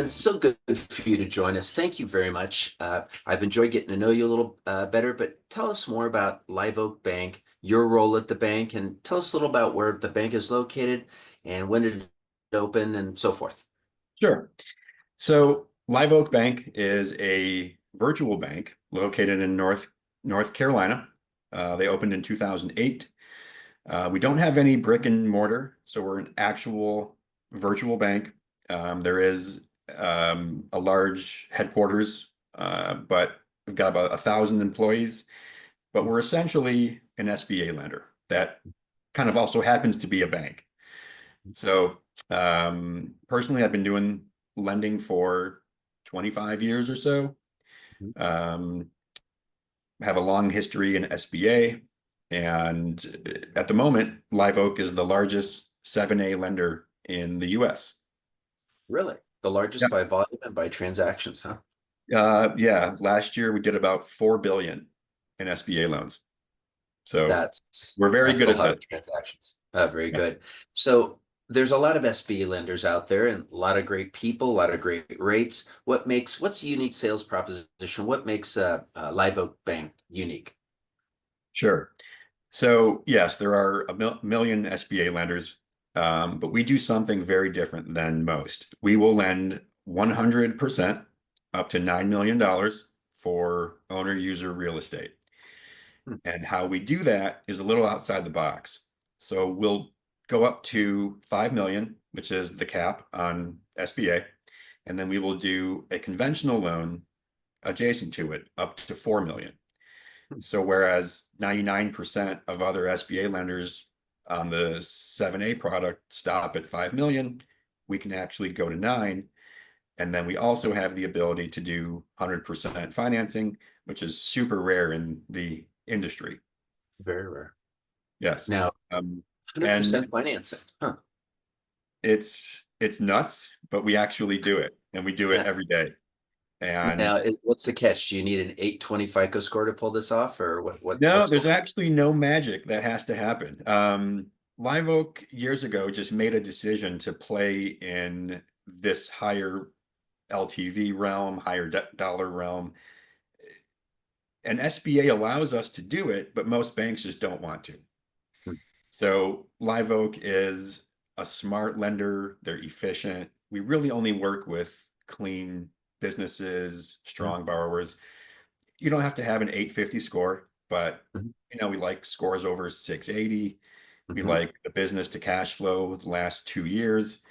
It's so good for you to join us. Thank you very much. I've enjoyed getting to know you a little better, but tell us more about Live Oak Bank, your role at the bank, and tell us a little about where the bank is located and when did it open and so forth. Sure. So Live Oak Bank is a virtual bank located in North Carolina. They opened in 2008. We don't have any brick and mortar, so we're an actual virtual bank. There is a large headquarters, but we've got about 1,000 employees. But we're essentially an SBA lender that kind of also happens to be a bank. So personally, I've been doing lending for 25 years or so. Um, have a long history in SBA, and at the moment, Live Oak is the largest 7A lender in the US. Really? The Yeah. largest by volume and by transactions, huh? Yeah, last year we did about 4 billion in SBA loans. So That's we're very that's good a at lot that. of transactions. Very Yes. good. So there's a lot of SBA lenders out there and a lot of great people, a lot of great rates. What's the unique sales proposition? What makes Live Oak Bank unique? Sure. So yes, there are a million SBA lenders, but we do something very different than most. We will lend 100% up to $9 million for owner user real estate. Hmm. And how we do that is a little outside the box. So we'll go up to 5 million, which is the cap on SBA, and then we will do a conventional loan adjacent to it up to 4 million. So whereas 99% of other SBA lenders on the 7A product stop at 5 million, we can actually go to 9. And then we also have the ability to do 100% financing, which is super rare in the industry. Very rare. Yes. Now, Um, and 100% financing. Huh. it's nuts, but we actually do it, and we do it Yeah. every day. And Now, what's the catch? Do you need an 820 FICO score to pull this off, or no, what's there's going actually no magic that has to happen. Live Oak years ago just made a decision to play in this higher LTV realm, higher dollar realm. And SBA allows us to do it, but most banks just don't want to. on? So Live Oak is a smart lender. They're efficient. We really only work with clean businesses, Mhm. strong borrowers. You don't have to have an 850 score, but Mhm. we like scores over 680. We Mhm. like the business to cash flow the last 2 years.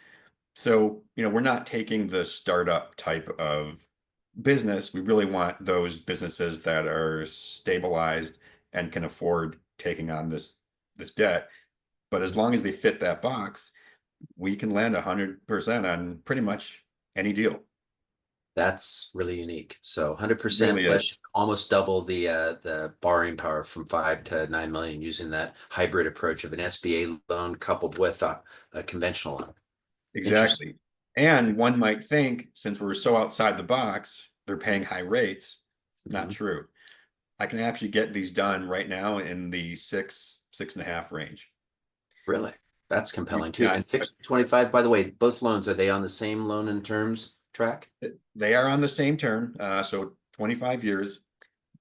So, we're not taking the startup type of business. We really want those businesses that are stabilized and can afford taking on this debt. But as Mhm. long as they fit that box, we can land 100% on pretty much any deal. That's really unique. So It 100% really is. plus almost double the borrowing power from 5 to 9 million using that hybrid approach of an SBA loan coupled with a conventional loan. Interesting. Exactly. And one might think, since we're so outside the box, they're paying high rates. Not Mhm. true. I can actually get these done right now in the 6.5 range. Really? That's compelling too. Yeah, And fixed 25, by the way, both loans, are they on the same loan and terms track? they are on the same term, so 25 years,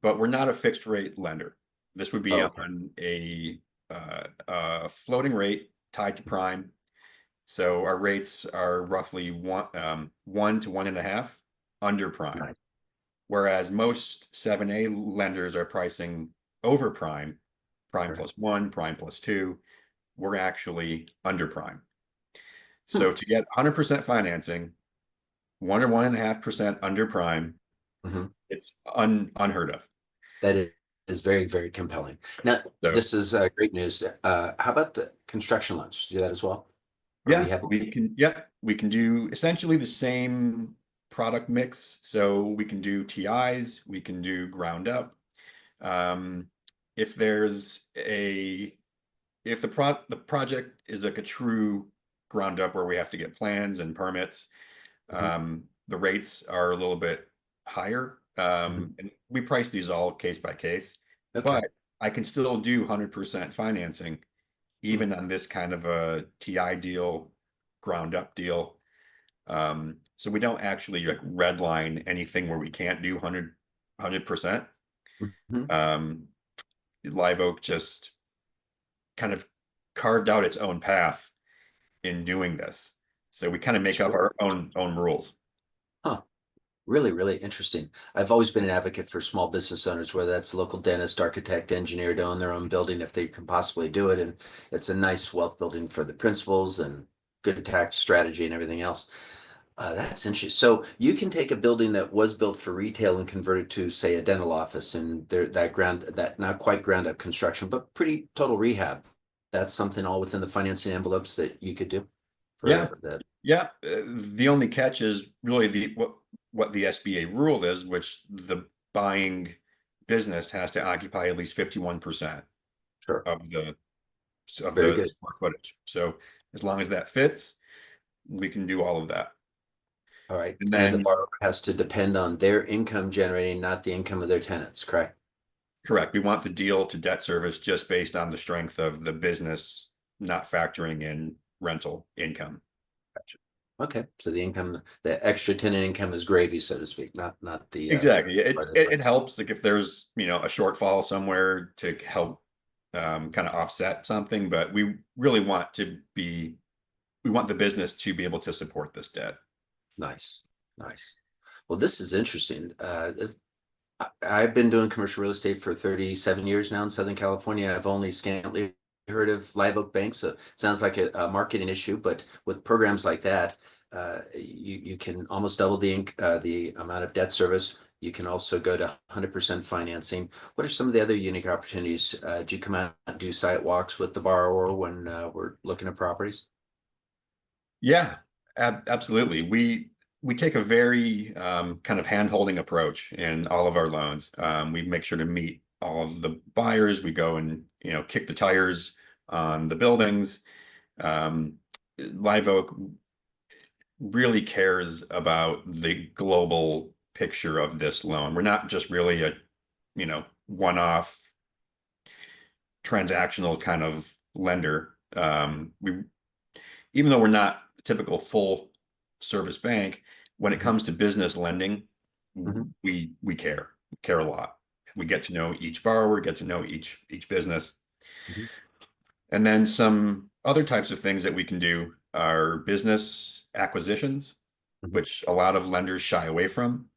but we're not a fixed rate lender. This would be Oh, okay. on a floating rate tied to prime. So our rates are roughly 1 to 1.5 under prime. Nice. Whereas most 7A lenders are pricing over prime, prime Sure. plus one, prime plus two. We're actually under prime. Hmm. So to get 100% financing, 1 or 1.5% under prime, Mhm. it's unheard of. That is very, very compelling. Now, So this is great news. How about the construction loans? Do you do that as well? Or yeah, rehab? we can do essentially the same product mix. So we can do TIs, we can do ground up. Um, if there's a if the project is like a true ground up where we have to get plans and permits, Mhm. the rates are a little bit higher. Mhm. And we price these all case by case, Okay. but I can still do 100% financing Hmm. even on this kind of a TI deal, ground up deal. So we don't actually like redline anything where we can't do 100%. Mhm. Um, Live Oak just kind of carved out its own path in doing this. So we kind of make up Sure. our own rules. Huh. Really, really interesting. I've always been an advocate for small business owners, whether that's a local dentist, architect, engineer, to own their own building if they can possibly do it. And it's a nice wealth building for the principals and good tax strategy and everything else. That's interesting. So you can take a building that was built for retail and convert it to, say, a dental office, and there that not quite ground up construction, but pretty total rehab. That's something all within the financing envelopes that you could do Yeah, for the. yeah. The only catch is really the what the SBA rule is, which the buying business has to occupy at least 51% Sure. of Very the good. square footage. So as long as that fits, we can do all of that. All right. And And the then, borrower has to depend on their income generating, not the income of their tenants, correct? correct, we want the deal to debt service just based on the strength of the business, not factoring in rental income. Gotcha. Okay. So the income, the extra tenant income is gravy, so to speak, not the Exactly. part of It helps like if there's, a shortfall somewhere to help kind of offset something, but we want the business to be able to support this debt. nice. Nice. Well, this is interesting. I've been doing commercial real estate for 37 years now in Southern California. I've only scantily heard of Live Oak Bank, so it sounds like a marketing issue. But with programs like that, you can almost double the amount of debt service. You can also go to 100% financing. What are some of the other unique opportunities? Do you come out and do site walks with the borrower when we're looking at properties? Yeah, absolutely. We take a very kind of hand-holding approach in all of our loans. We make sure to meet all of the buyers. We go and kick the tires on the buildings. Um, Live Oak really cares about the global picture of this loan. We're not just really a one-off transactional kind of lender. We Even though we're not a typical full service bank, when it Mhm. comes to business lending, Mhm. we care. We care a lot. We get to know each borrower, get to know each business. Mhm. And then some other types of things that we can do are business acquisitions, Mhm. which a lot of lenders shy away from.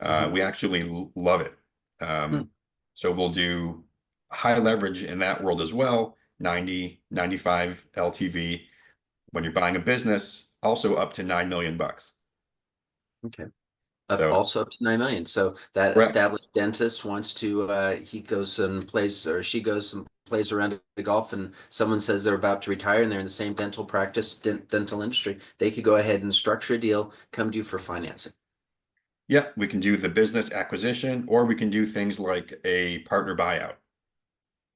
Mhm. We actually love it. Mhm. So we'll do high leverage in that world as well, 90, 95 LTV. When you're buying a business, also up to 9 million bucks. Okay. Up So also up to 9 million. So that correct. established dentist wants to he goes and plays, or she goes and plays around the golf, and someone says they're about to retire and they're in the same dental practice, dental industry. They could go ahead and structure a deal, come to you for financing. Yeah, we can do the business acquisition, or we can do things like a partner buyout.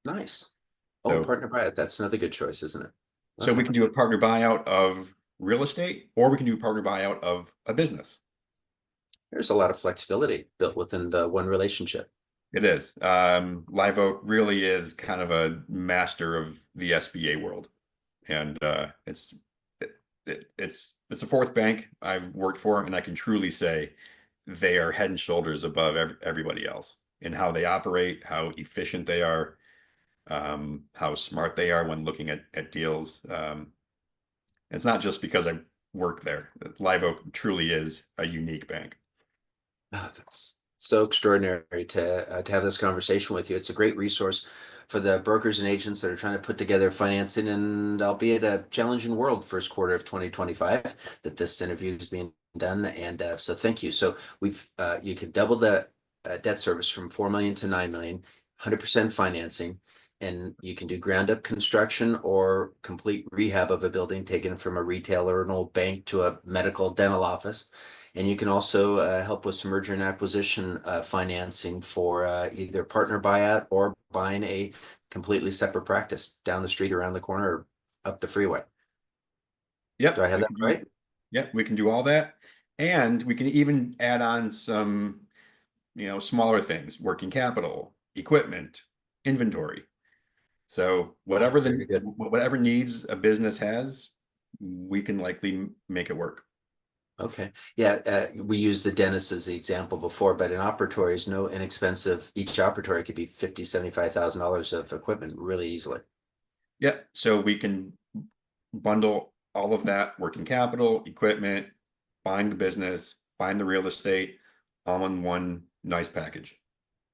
Nice. Oh, So partner buyout. That's another good choice, isn't it? so we Okay. can do a partner buyout of real estate, or we can do a partner buyout of a business. There's a lot of flexibility built within the one relationship. It is. Live Oak really is kind of a master of the SBA world, and it's the fourth bank I've worked for, and I can truly say they are head and shoulders above everybody else in how they operate, how efficient they are, how smart they are when looking at deals. It's not just because I work there. Live Oak truly is a unique bank. Oh, that's so extraordinary to have this conversation with you. It's a great resource for the brokers and agents that are trying to put together financing, and albeit a challenging world, first quarter of 2025, that this interview is being done. And so thank you. So you could double the debt service from 4 million to 9 million, 100% financing, and you can do ground up construction or complete rehab of a building taken from a retailer, an old bank to a medical dental office. And you can also help with some merger and acquisition financing for either partner buyout or buying a completely separate practice down the street, around the corner, or up the freeway. Do Yep, I have that right? we can do all that. And we can even add on some, smaller things, working capital, equipment, inventory. So Oh, very good. whatever needs a business has, we can likely make it work. Okay. Yeah, we used the dentist as the example before, but an operatory is no inexpensive. Each operatory could be 50, $75,000 of equipment really easily. Yeah, so we can bundle all of that working capital, equipment, buying the business, buying the real estate, all in one nice package.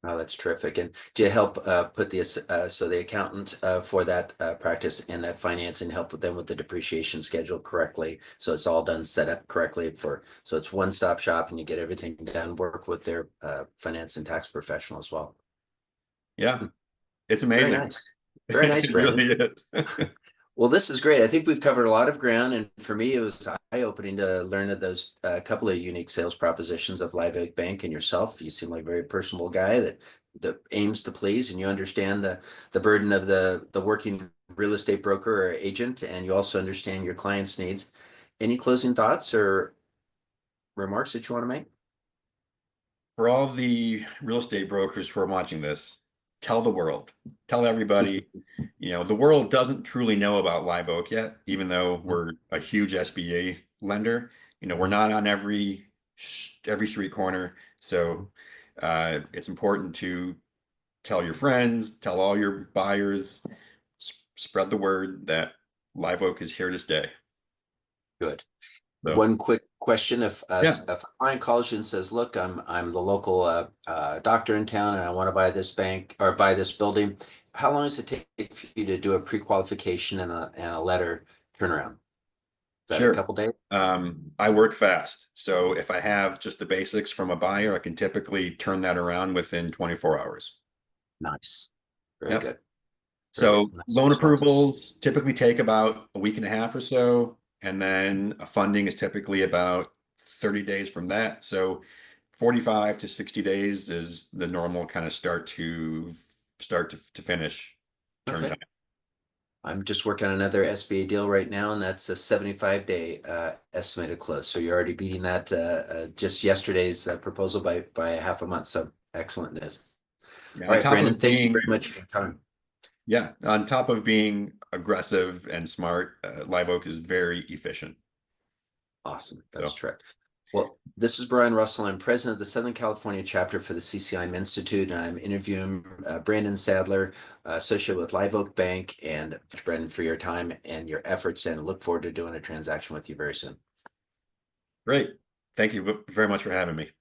Oh, that's terrific. And do you help put so the accountant for that practice and that financing help with them with the depreciation schedule correctly? So it's all done set up correctly so it's one-stop shop and you get everything done, work with their finance and tax professional as well. Yeah, it's Very amazing. nice. Very nice, It Brandon. really is. Well, this is great. I think we've covered a lot of ground, and for me, it was eye-opening to learn of those couple of unique sales propositions of Live Oak Bank and yourself. You seem like a very personable guy that aims to please, and you understand the burden of the working real estate broker or agent, and you also understand your clients' needs. Any closing thoughts or remarks that you want to make? For all the real estate brokers who are watching this, tell the world, tell everybody, the world doesn't truly know about Live Oak yet, even though we're a huge SBA lender. We're not on every street corner. So it's important to tell your friends, tell all your buyers, spread the word that Live Oak is here to stay. Good. So One quick question: yeah, if a client calls you and says, "Look, I'm the local doctor in town, and I want to buy this bank or buy this building," how long does it take for you to do a pre-qualification and a letter turnaround? Is that a sure. couple days? I work fast. So if I have just the basics from a buyer, I can typically turn that around within 24 hours. Nice. Very Yep. good. Very good. So Nice loan response. approvals typically take about a week and a half or so. And then a funding is typically about 30 days from that. So 45 to 60 days is the normal kind of start to finish turn Okay. time. I'm just working on another SBA deal right now, and that's a 75-day estimated close. So you're already beating that just yesterday's proposal by a half a month. So excellent news. Yeah, All on right, top Brandon, of thank you very being much for your time. on top of being aggressive and smart, Live Oak is very efficient. Awesome. That's So correct. Well, this is Brian Russell. I'm president of the Southern California chapter for the CCIM Institute, and I'm interviewing Brandon Sadler, associate with Live Oak Bank. And Brandon, for your time and your efforts, and look forward to doing a transaction with you very soon. great. Thank you very much for having me.